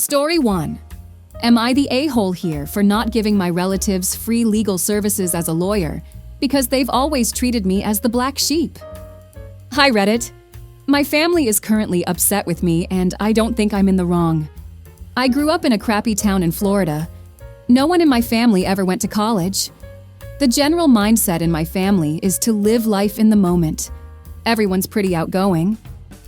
Story 1. Am I the a-hole here for not giving my relatives free legal services as a lawyer because they've always treated me as the black sheep? Hi Reddit. My family is currently upset with me and I don't think I'm in the wrong. I grew up in a crappy town in Florida. No one in my family ever went to college. The general mindset in my family is to live life in the moment. Everyone's pretty outgoing.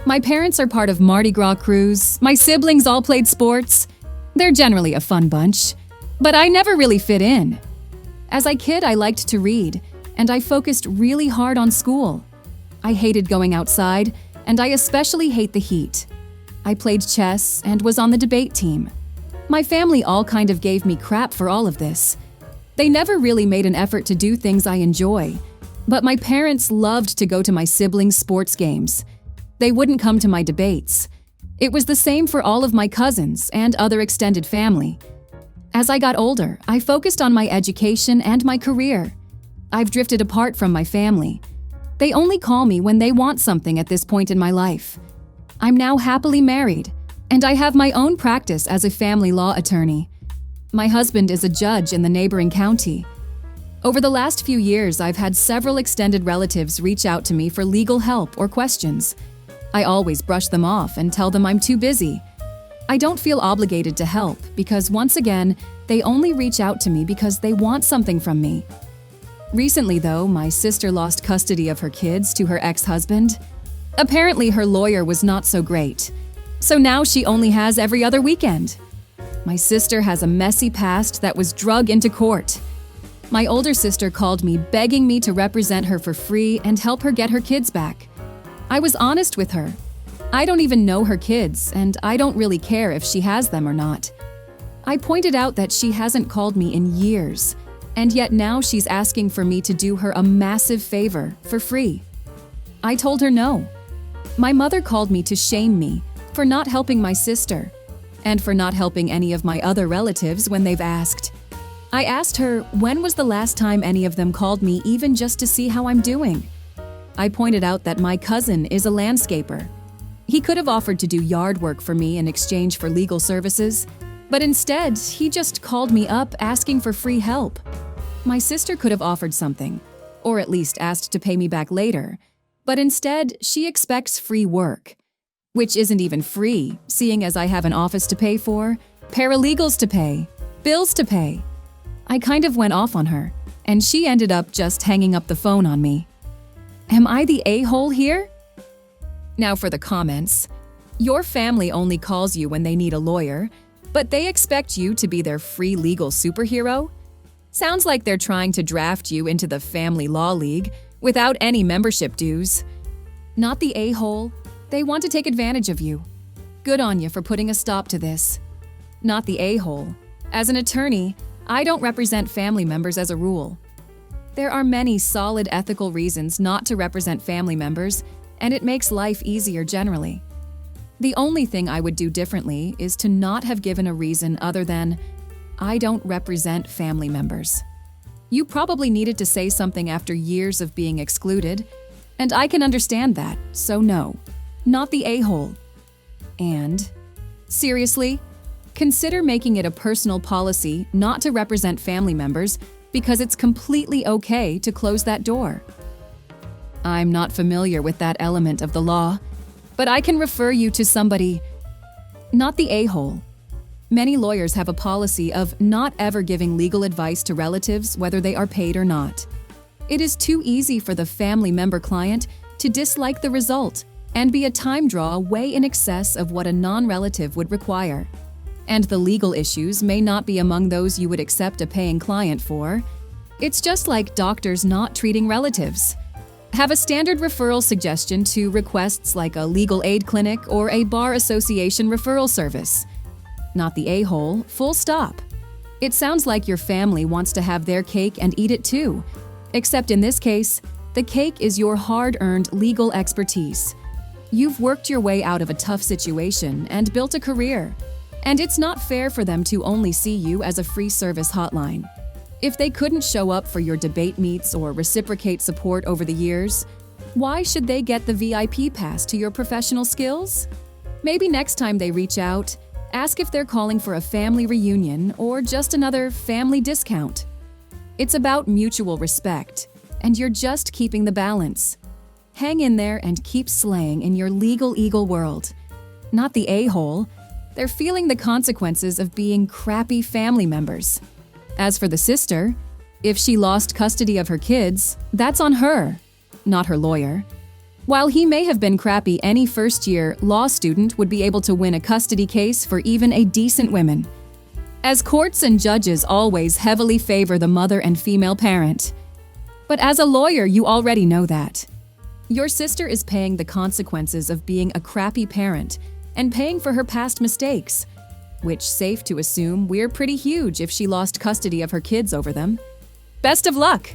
My parents are part of Mardi Gras crews, my siblings all played sports. They're generally a fun bunch, but I never really fit in. As a kid, I liked to read, and I focused really hard on school. I hated going outside, and I especially hate the heat. I played chess and was on the debate team. My family all kind of gave me crap for all of this. They never really made an effort to do things I enjoy, but my parents loved to go to my siblings' sports games. They wouldn't come to my debates. It was the same for all of my cousins and other extended family. As I got older, I focused on my education and my career. I've drifted apart from my family. They only call me when they want something at this point in my life. I'm now happily married, and I have my own practice as a family law attorney. My husband is a judge in the neighboring county. Over the last few years, I've had several extended relatives reach out to me for legal help or questions. I always brush them off and tell them I'm too busy. I don't feel obligated to help because, once again, they only reach out to me because they want something from me. Recently, though, my sister lost custody of her kids to her ex-husband. Apparently, her lawyer was not so great, so now she only has every other weekend. My sister has a messy past that was drug into court. My older sister called me begging me to represent her for free and help her get her kids back. I was honest with her. I don't even know her kids, and I don't really care if she has them or not. I pointed out that she hasn't called me in years, and yet now she's asking for me to do her a massive favor for free. I told her no. My mother called me to shame me for not helping my sister, and for not helping any of my other relatives when they've asked. I asked her when was the last time any of them called me even just to see how I'm doing. I pointed out that my cousin is a landscaper. He could have offered to do yard work for me in exchange for legal services, but instead, he just called me up asking for free help. My sister could have offered something, or at least asked to pay me back later, but instead, she expects free work, which isn't even free, seeing as I have an office to pay for, paralegals to pay, bills to pay. I kind of went off on her, and she ended up just hanging up the phone on me. Am I the a-hole here? Now for the comments. Your family only calls you when they need a lawyer, but they expect you to be their free legal superhero? Sounds like they're trying to draft you into the Family Law League without any membership dues. Not the a-hole. They want to take advantage of you. Good on you for putting a stop to this. Not the a-hole. As an attorney, I don't represent family members as a rule. There are many solid ethical reasons not to represent family members, and it makes life easier generally. The only thing I would do differently is to not have given a reason other than, I don't represent family members. You probably needed to say something after years of being excluded, and I can understand that, so no, not the a-hole. And, seriously, consider making it a personal policy not to represent family members because it's completely okay to close that door. I'm not familiar with that element of the law, but I can refer you to somebody. Not the a-hole. Many lawyers have a policy of not ever giving legal advice to relatives whether they are paid or not. It is too easy for the family member client to dislike the result and be a time draw way in excess of what a non-relative would require. And the legal issues may not be among those you would accept a paying client for. It's just like doctors not treating relatives. Have a standard referral suggestion to requests like a legal aid clinic or a bar association referral service. Not the a-hole, full stop. It sounds like your family wants to have their cake and eat it too, except in this case, the cake is your hard-earned legal expertise. You've worked your way out of a tough situation and built a career. And it's not fair for them to only see you as a free service hotline. If they couldn't show up for your debate meets or reciprocate support over the years, why should they get the VIP pass to your professional skills? Maybe next time they reach out, Ask if they're calling for a family reunion or just another family discount. It's about mutual respect, and you're just keeping the balance. Hang in there and keep slaying in your legal eagle world. Not the a-hole. They're feeling the consequences of being crappy family members. As for the sister, if she lost custody of her kids, that's on her, not her lawyer. While he may have been crappy, any first-year law student would be able to win a custody case for even a decent woman. As courts and judges always heavily favor the mother and female parent. But as a lawyer, you already know that. Your sister is paying the consequences of being a crappy parent and paying for her past mistakes, which safe to assume we're pretty huge if she lost custody of her kids over them. Best of luck!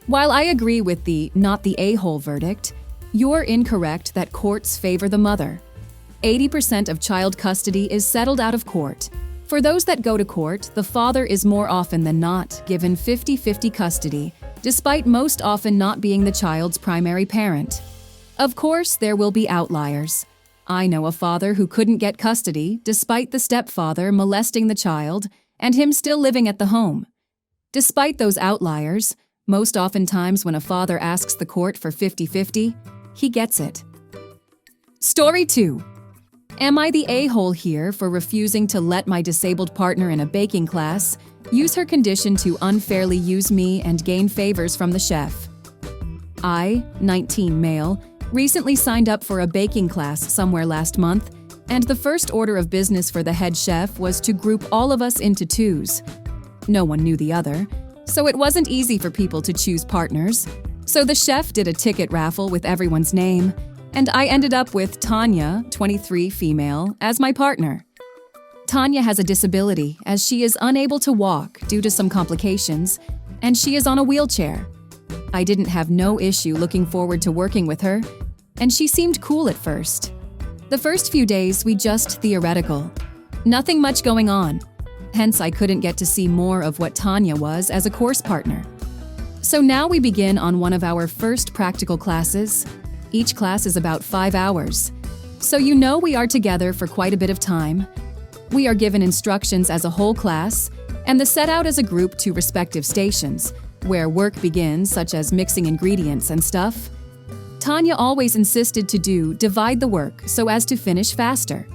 While I agree with the not the a-hole verdict, you're incorrect that courts favor the mother. 80% of child custody is settled out of court. For those that go to court, the father is more often than not given 50-50 custody, despite most often not being the child's primary parent. Of course, there will be outliers. I know a father who couldn't get custody despite the stepfather molesting the child and him still living at the home. Despite those outliers, most oftentimes when a father asks the court for 50-50, he gets it. Story 2. Am I the a-hole here for refusing to let my disabled partner in a baking class use her condition to unfairly use me and gain favors from the chef? I, 19 male, recently signed up for a baking class somewhere last month, and the first order of business for the head chef was to group all of us into twos. No one knew the other, so it wasn't easy for people to choose partners. So the chef did a ticket raffle with everyone's name, and I ended up with Tanya, 23 female, as my partner. Tanya has a disability as she is unable to walk due to some complications, and she is on a wheelchair. I didn't have no issue looking forward to working with her, and she seemed cool at first. The first few days we just theoretical. Nothing much going on. Hence I couldn't get to see more of what Tanya was as a course partner. So now we begin on one of our first practical classes. Each class is about 5 hours. So you know we are together for quite a bit of time. We are given instructions as a whole class, and the set out as a group to respective stations, where work begins, such as mixing ingredients and stuff. Tanya always insisted to divide the work so as to finish faster.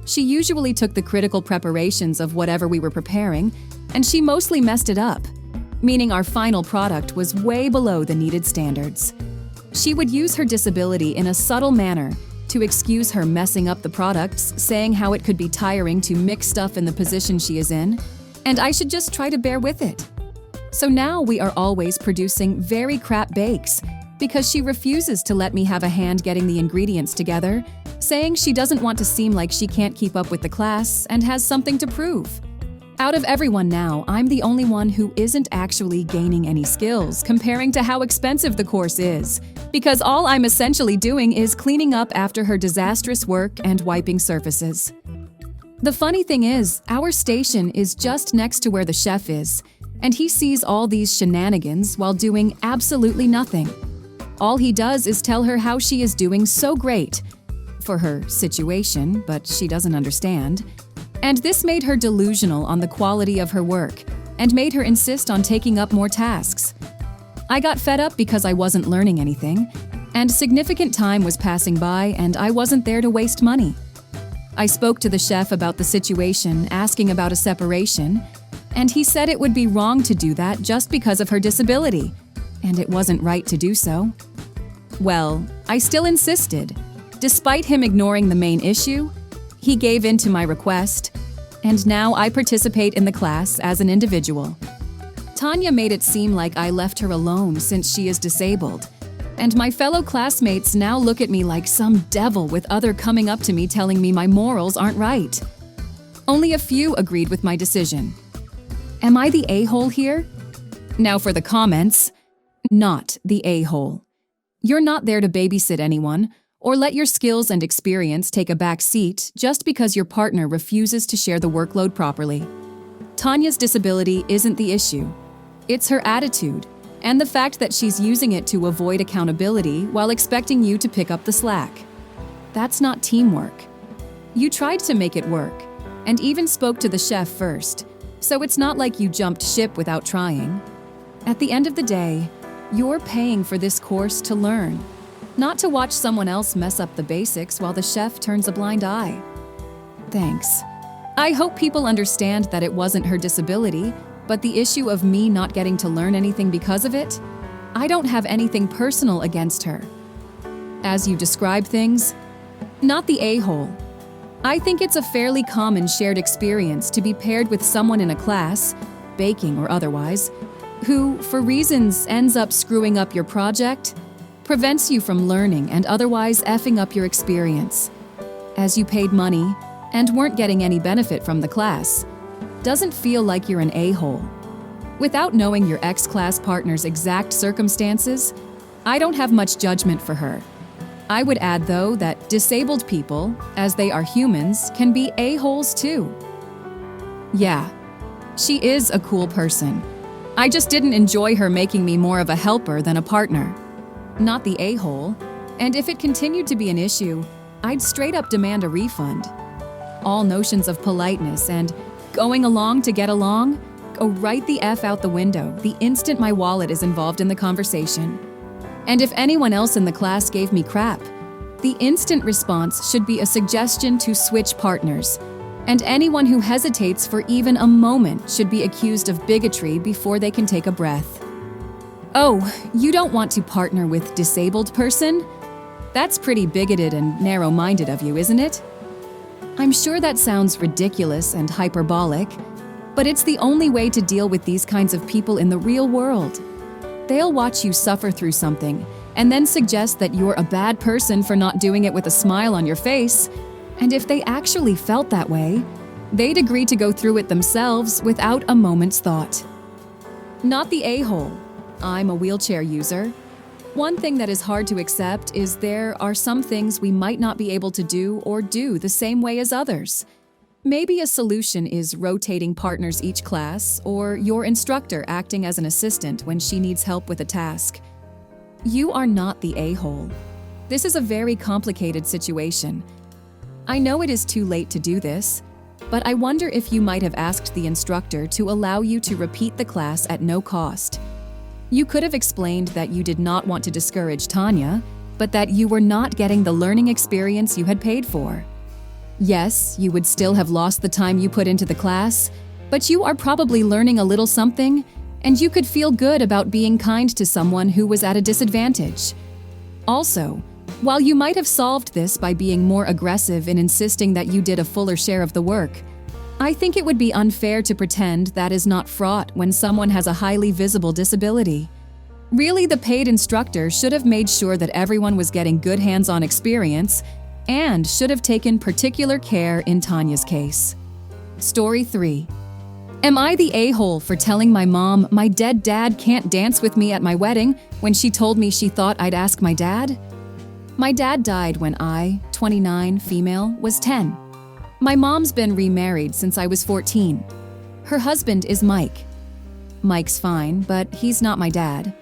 She usually took the critical preparations of whatever we were preparing, and she mostly messed it up, meaning our final product was way below the needed standards. She would use her disability in a subtle manner to excuse her messing up the products, saying how it could be tiring to mix stuff in the position she is in, and I should just try to bear with it. So now we are always producing very crap bakes because she refuses to let me have a hand getting the ingredients together, saying she doesn't want to seem like she can't keep up with the class and has something to prove. Out of everyone now, I'm the only one who isn't actually gaining any skills comparing to how expensive the course is, because all I'm essentially doing is cleaning up after her disastrous work and wiping surfaces. The funny thing is, our station is just next to where the chef is, and he sees all these shenanigans while doing absolutely nothing. All he does is tell her how she is doing so great for her situation, but she doesn't understand. And this made her delusional on the quality of her work and made her insist on taking up more tasks. I got fed up because I wasn't learning anything, and significant time was passing by and I wasn't there to waste money. I spoke to the chef about the situation, asking about a separation, and he said it would be wrong to do that just because of her disability, and it wasn't right to do so. Well, I still insisted. Despite him ignoring the main issue, he gave in to my request, and now I participate in the class as an individual. Tanya made it seem like I left her alone since she is disabled, and my fellow classmates now look at me like some devil with other coming up to me telling me my morals aren't right. Only a few agreed with my decision. Am I the a-hole here? Now for the comments. Not the a-hole. You're not there to babysit anyone, or let your skills and experience take a back seat just because your partner refuses to share the workload properly. Tanya's disability isn't the issue. It's her attitude, and the fact that she's using it to avoid accountability while expecting you to pick up the slack. That's not teamwork. You tried to make it work. and even spoke to the chef first, so it's not like you jumped ship without trying. At the end of the day, you're paying for this course to learn, not to watch someone else mess up the basics while the chef turns a blind eye. Thanks. I hope people understand that it wasn't her disability, but the issue of me not getting to learn anything because of it. I don't have anything personal against her. As you describe things, not the a-hole. I think it's a fairly common shared experience to be paired with someone in a class, baking or otherwise, who, for reasons, ends up screwing up your project, prevents you from learning and otherwise effing up your experience. As you paid money and weren't getting any benefit from the class, doesn't feel like you're an a-hole. Without knowing your ex-class partner's exact circumstances, I don't have much judgment for her. I would add, though, that disabled people, as they are humans, can be a-holes too. Yeah, she is a cool person. I just didn't enjoy her making me more of a helper than a partner. Not the a-hole, and if it continued to be an issue, I'd straight up demand a refund. All notions of politeness and going along to get along go right the F out the window the instant my wallet is involved in the conversation. And if anyone else in the class gave me crap, the instant response should be a suggestion to switch partners, and anyone who hesitates for even a moment should be accused of bigotry before they can take a breath. Oh, you don't want to partner with disabled person? That's pretty bigoted and narrow-minded of you, isn't it? I'm sure that sounds ridiculous and hyperbolic, but it's the only way to deal with these kinds of people in the real world. They'll watch you suffer through something and then suggest that you're a bad person for not doing it with a smile on your face. And if they actually felt that way, they'd agree to go through it themselves without a moment's thought. Not the a-hole. I'm a wheelchair user. One thing that is hard to accept is there are some things we might not be able to do or do the same way as others. Maybe a solution is rotating partners each class, or your instructor acting as an assistant when she needs help with a task. You are not the a-hole. This is a very complicated situation. I know it is too late to do this, but I wonder if you might have asked the instructor to allow you to repeat the class at no cost. You could have explained that you did not want to discourage Tanya, but that you were not getting the learning experience you had paid for. Yes, you would still have lost the time you put into the class, but you are probably learning a little something, and you could feel good about being kind to someone who was at a disadvantage. Also, while you might have solved this by being more aggressive in insisting that you did a fuller share of the work, I think it would be unfair to pretend that is not fraught when someone has a highly visible disability. Really, the paid instructor should have made sure that everyone was getting good hands-on experience and should have taken particular care in Tanya's case. Story 3. Am I the a-hole for telling my mom my dead dad can't dance with me at my wedding when she told me she thought I'd ask my dad? My dad died when I, 29, female, was 10. My mom's been remarried since I was 14. Her husband is Mike. Mike's fine, but he's not my dad.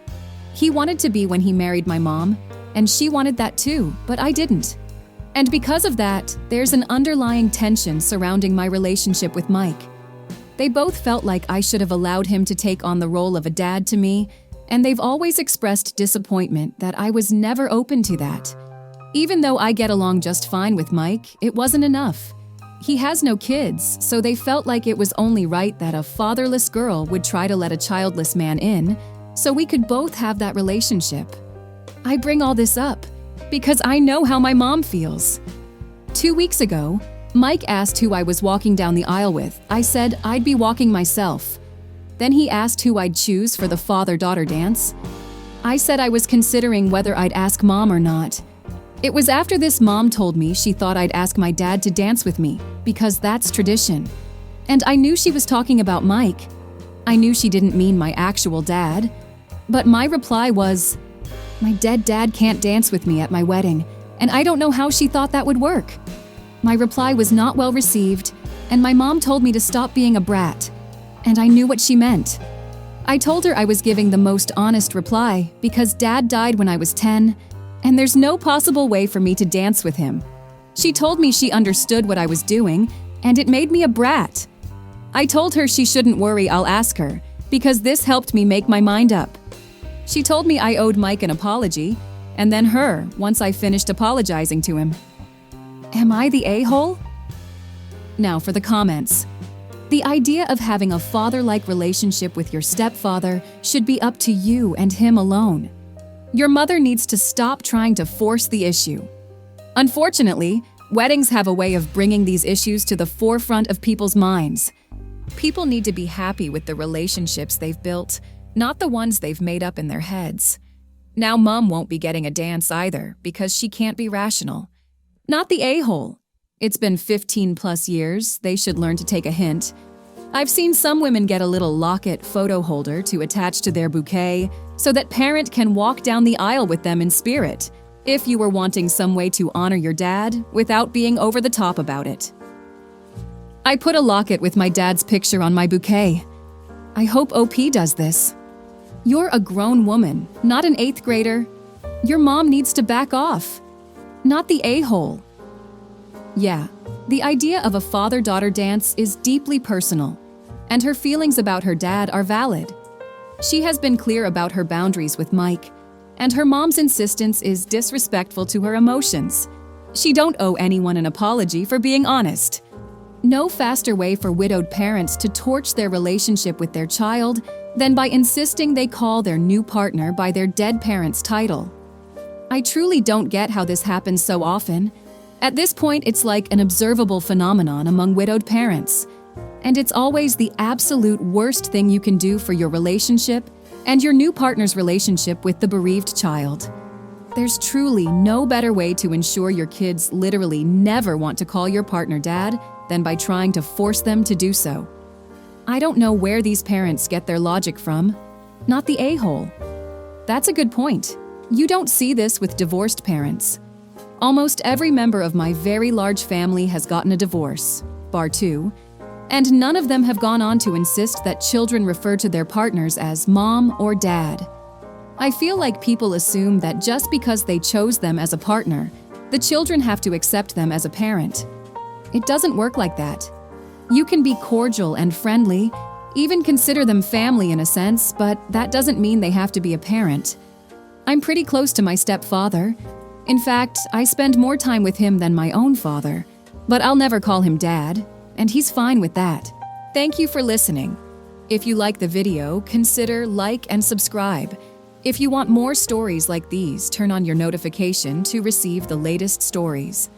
He wanted to be when he married my mom, and she wanted that too, but I didn't. And because of that, there's an underlying tension surrounding my relationship with Mike. They both felt like I should have allowed him to take on the role of a dad to me, and they've always expressed disappointment that I was never open to that. Even though I get along just fine with Mike, it wasn't enough. He has no kids, so they felt like it was only right that a fatherless girl would try to let a childless man in, so we could both have that relationship. I bring all this up because I know how my mom feels. 2 weeks ago, Mike asked who I was walking down the aisle with. I said I'd be walking myself. Then he asked who I'd choose for the father-daughter dance. I said I was considering whether I'd ask Mom or not. It was after this Mom told me she thought I'd ask my dad to dance with me, because that's tradition. And I knew she was talking about Mike. I knew she didn't mean my actual dad. But my reply was, my dead dad can't dance with me at my wedding, and I don't know how she thought that would work. My reply was not well received, and my mom told me to stop being a brat. And I knew what she meant. I told her I was giving the most honest reply because Dad died when I was 10, and there's no possible way for me to dance with him. She told me she understood what I was doing, and it made me a brat. I told her she shouldn't worry, I'll ask her, because this helped me make my mind up. She told me I owed Mike an apology, and then her once I finished apologizing to him. Am I the a-hole? Now for the comments. The idea of having a father-like relationship with your stepfather should be up to you and him alone. Your mother needs to stop trying to force the issue. Unfortunately, weddings have a way of bringing these issues to the forefront of people's minds. People need to be happy with the relationships they've built, not the ones they've made up in their heads. Now Mom won't be getting a dance either because she can't be rational. Not the a-hole. It's been 15+ years, they should learn to take a hint. I've seen some women get a little locket photo holder to attach to their bouquet so that parent can walk down the aisle with them in spirit, if you were wanting some way to honor your dad without being over the top about it. I put a locket with my dad's picture on my bouquet. I hope OP does this. You're a grown woman, not an 8th grader. Your mom needs to back off. Not the a-hole. Yeah, the idea of a father-daughter dance is deeply personal, and her feelings about her dad are valid. She has been clear about her boundaries with Mike, and her mom's insistence is disrespectful to her emotions. She don't owe anyone an apology for being honest. No faster way for widowed parents to torch their relationship with their child than by insisting they call their new partner by their dead parent's title. I truly don't get how this happens so often. At this point, it's like an observable phenomenon among widowed parents. And it's always the absolute worst thing you can do for your relationship and your new partner's relationship with the bereaved child. There's truly no better way to ensure your kids literally never want to call your partner dad than by trying to force them to do so. I don't know where these parents get their logic from. Not the a-hole. That's a good point. You don't see this with divorced parents. Almost every member of my very large family has gotten a divorce, bar 2, and none of them have gone on to insist that children refer to their partners as mom or dad. I feel like people assume that just because they chose them as a partner, the children have to accept them as a parent. It doesn't work like that. You can be cordial and friendly, even consider them family in a sense, but that doesn't mean they have to be a parent. I'm pretty close to my stepfather. In fact, I spend more time with him than my own father, but I'll never call him dad, and he's fine with that. Thank you for listening. If you like the video, consider like and subscribe. If you want more stories like these, turn on your notification to receive the latest stories.